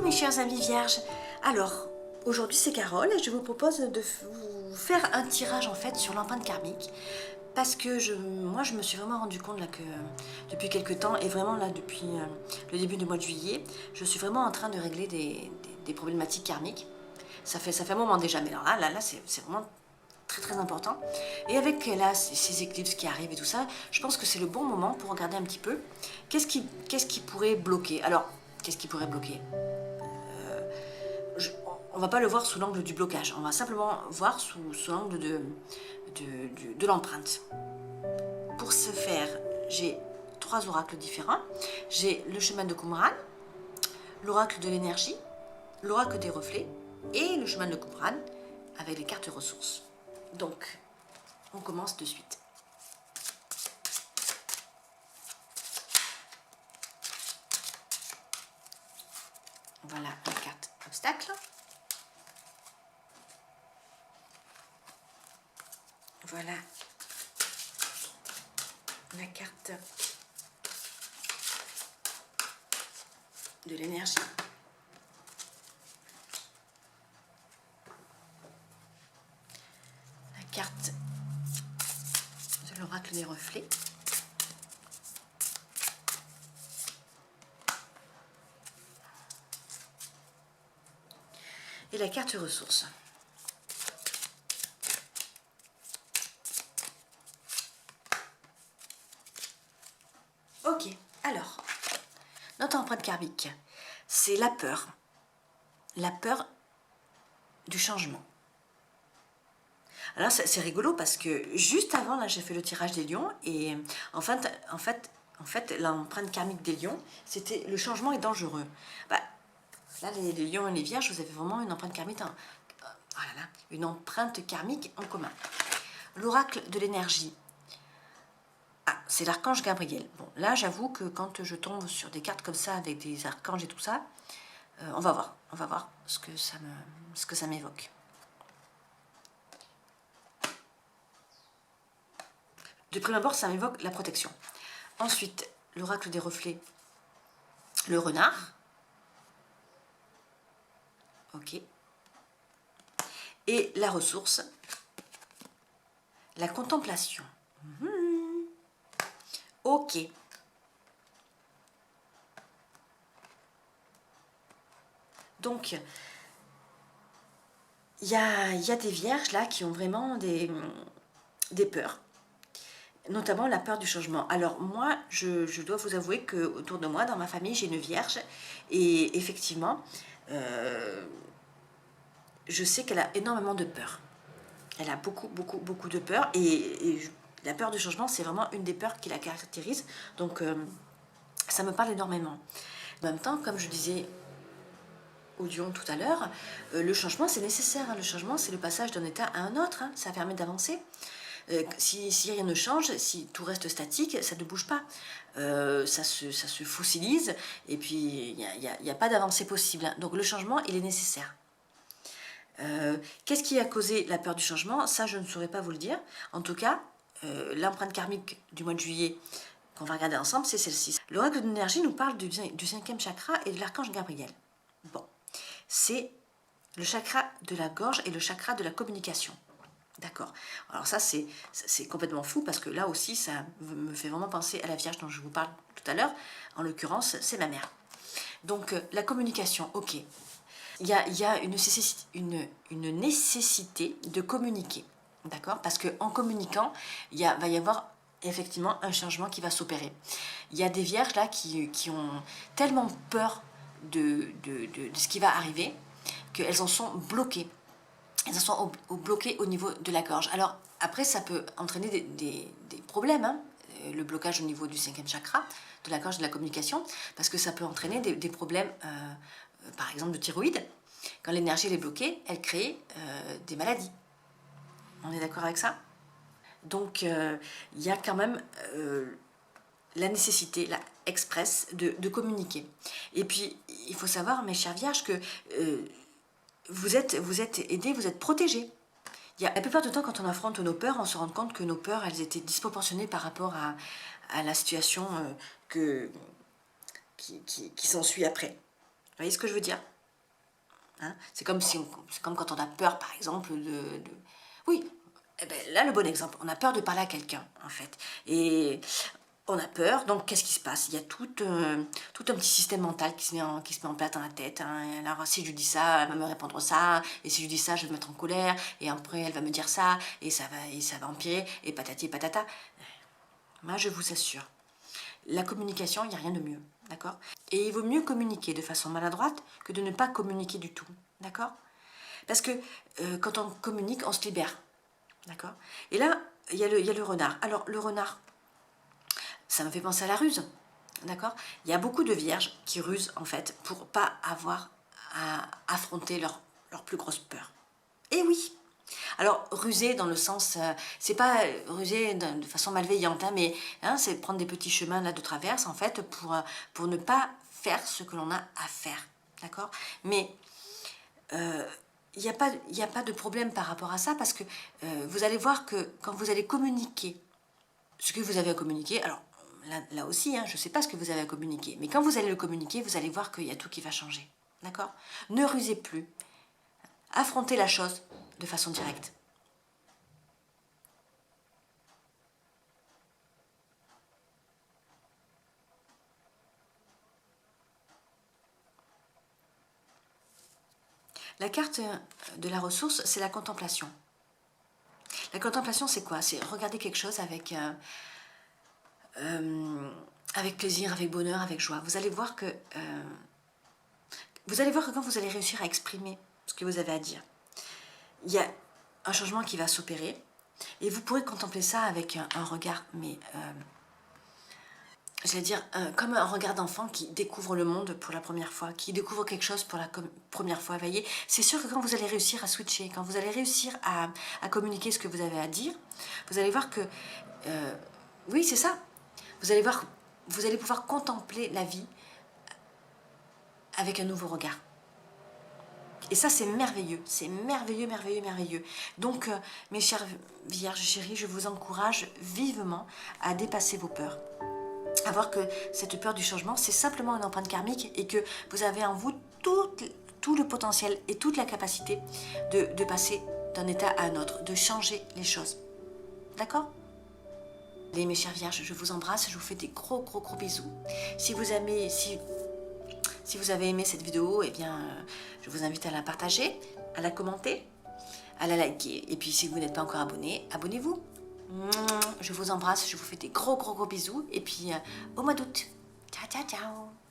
mes chers amis vierges. Alors, aujourd'hui c'est Carole et je vous propose de vous faire un tirage en fait sur l'empreinte karmique. Parce que moi je me suis vraiment rendu compte là que depuis quelques temps et vraiment là depuis le début du mois de juillet, je suis vraiment en train de régler des problématiques karmiques. Ça fait un moment déjà, mais alors là c'est vraiment très important. Et avec là ces éclipses qui arrivent et tout ça, je pense que c'est le bon moment pour regarder un petit peu qu'est-ce qui pourrait bloquer. Alors, qu'est-ce qui pourrait bloquer? On va pas le voir sous l'angle du blocage, on va simplement voir sous l'angle de l'empreinte. Pour ce faire, j'ai 3 oracles différents. J'ai le chemin de Qumran, l'oracle de l'énergie, l'oracle des reflets et le chemin de Qumran avec les cartes ressources. Donc, on commence de suite. Voilà la carte obstacle. Voilà la carte de l'énergie. La carte de l'oracle des reflets. Et la carte ressources. Ok, alors, notre empreinte karmique, c'est la peur du changement. Alors c'est rigolo parce que juste avant, là j'ai fait le tirage des lions et en fait l'empreinte karmique des lions, c'était le changement est dangereux. Bah, là les lions et les vierges, vous avez vraiment une empreinte karmique, une empreinte karmique en commun. L'oracle de l'énergie. Ah, c'est l'archange Gabriel. Bon, là, j'avoue que quand je tombe sur des cartes comme ça, avec des archanges et tout ça, on va voir ce que ça m'évoque. De prime abord, ça m'évoque la protection. Ensuite, l'oracle des reflets, le renard. Ok. Et la ressource, la contemplation. Ok. Donc, il y a des vierges là qui ont vraiment des peurs, notamment la peur du changement. Alors moi, je dois vous avouer que autour de moi, dans ma famille, j'ai une vierge et effectivement, je sais qu'elle a énormément de peur. Elle a beaucoup de peur et la peur du changement, c'est vraiment une des peurs qui la caractérise. Donc, ça me parle énormément. En même temps, comme je disais au lion tout à l'heure, le changement c'est nécessaire. Le changement c'est le passage d'un état à un autre. Ça permet d'avancer. Si rien ne change, si tout reste statique, ça ne bouge pas. Ça se fossilise et puis il n'y a pas d'avancée possible. Donc le changement il est nécessaire. Qu'est-ce qui a causé la peur du changement? Ça je ne saurais pas vous le dire. En tout cas, l'empreinte karmique du mois de juillet qu'on va regarder ensemble, c'est celle-ci. L'oracle de l'énergie nous parle du 5e chakra et de l'archange Gabriel. Bon, c'est le chakra de la gorge et le chakra de la communication. D'accord. Alors ça, c'est complètement fou parce que là aussi, ça me fait vraiment penser à la Vierge dont je vous parle tout à l'heure. En l'occurrence, c'est ma mère. Donc, la communication, ok. Il y a une nécessité de communiquer. D'accord? Parce qu'en communiquant, va y avoir effectivement un changement qui va s'opérer. Il y a des vierges là qui ont tellement peur de ce qui va arriver qu'elles en sont bloquées. Elles en sont bloquées au niveau de la gorge. Alors après, ça peut entraîner des problèmes, hein, le blocage au niveau du 5e chakra, de la gorge, de la communication, parce que ça peut entraîner des problèmes, par exemple de thyroïde. Quand l'énergie est bloquée, elle crée des maladies. On est d'accord avec ça? Donc, il y a quand même la nécessité, la express, de communiquer. Et puis, il faut savoir, mes chères vierges, que vous êtes aidés, vous êtes protégés. La plupart du temps, quand on affronte nos peurs, on se rend compte que nos peurs, elles étaient disproportionnées par rapport à la situation qui s'ensuit après. Vous voyez ce que je veux dire? Hein. C'est comme, c'est comme quand on a peur, par exemple, Oui, eh ben, là, le bon exemple, on a peur de parler à quelqu'un, en fait. Et on a peur, donc qu'est-ce qui se passe? Il y a tout un petit système mental qui se met en place dans la tête. Hein. Et alors, si je lui dis ça, elle va me répondre ça, et si je lui dis ça, je vais me mettre en colère, et après, elle va me dire ça, et ça va empirer, et patati et patata. Moi, je vous assure, la communication, il n'y a rien de mieux, d'accord? Et il vaut mieux communiquer de façon maladroite que de ne pas communiquer du tout, d'accord? Parce que quand on communique, on se libère, d'accord? Et là, il y a le renard. Alors, le renard, ça me fait penser à la ruse, d'accord? Il y a beaucoup de vierges qui rusent, en fait, pour pas avoir à affronter leur plus grosse peur. Et oui! Alors, ruser dans le sens, c'est pas ruser de façon malveillante, hein, mais hein, c'est prendre des petits chemins là de traverse, en fait, pour ne pas faire ce que l'on a à faire, d'accord? Mais il n'y a pas de problème par rapport à ça, parce que vous allez voir que quand vous allez communiquer ce que vous avez à communiquer, alors là aussi, hein, je ne sais pas ce que vous avez à communiquer, mais quand vous allez le communiquer, vous allez voir qu'il y a tout qui va changer, d'accord? Ne rusez plus, affrontez la chose de façon directe. La carte de la ressource, c'est la contemplation. La contemplation, c'est quoi? C'est regarder quelque chose avec plaisir, avec bonheur, avec joie. Vous allez voir que quand vous allez réussir à exprimer ce que vous avez à dire, il y a un changement qui va s'opérer, et vous pourrez contempler ça avec un regard, mais j'allais dire, comme un regard d'enfant qui découvre le monde pour la première fois, qui découvre quelque chose pour la première fois. Voyez, c'est sûr que quand vous allez réussir à switcher, quand vous allez réussir à communiquer ce que vous avez à dire, vous allez voir que, oui, c'est ça. Vous allez voir, vous allez pouvoir contempler la vie avec un nouveau regard. Et ça, c'est merveilleux, merveilleux, merveilleux. Donc, mes chères vierges chéries, je vous encourage vivement à dépasser vos peurs. À voir que cette peur du changement, c'est simplement une empreinte karmique, et que vous avez en vous tout le potentiel et toute la capacité de passer d'un état à un autre, de changer les choses. D'accord? Allez, mes chères vierges, je vous embrasse, je vous fais des gros bisous. Si vous avez aimé cette vidéo, eh bien, je vous invite à la partager, à la commenter, à la liker. Et puis, si vous n'êtes pas encore abonné, abonnez-vous. Je vous embrasse, je vous fais des gros bisous. Et puis, au mois d'août. Ciao, ciao, ciao.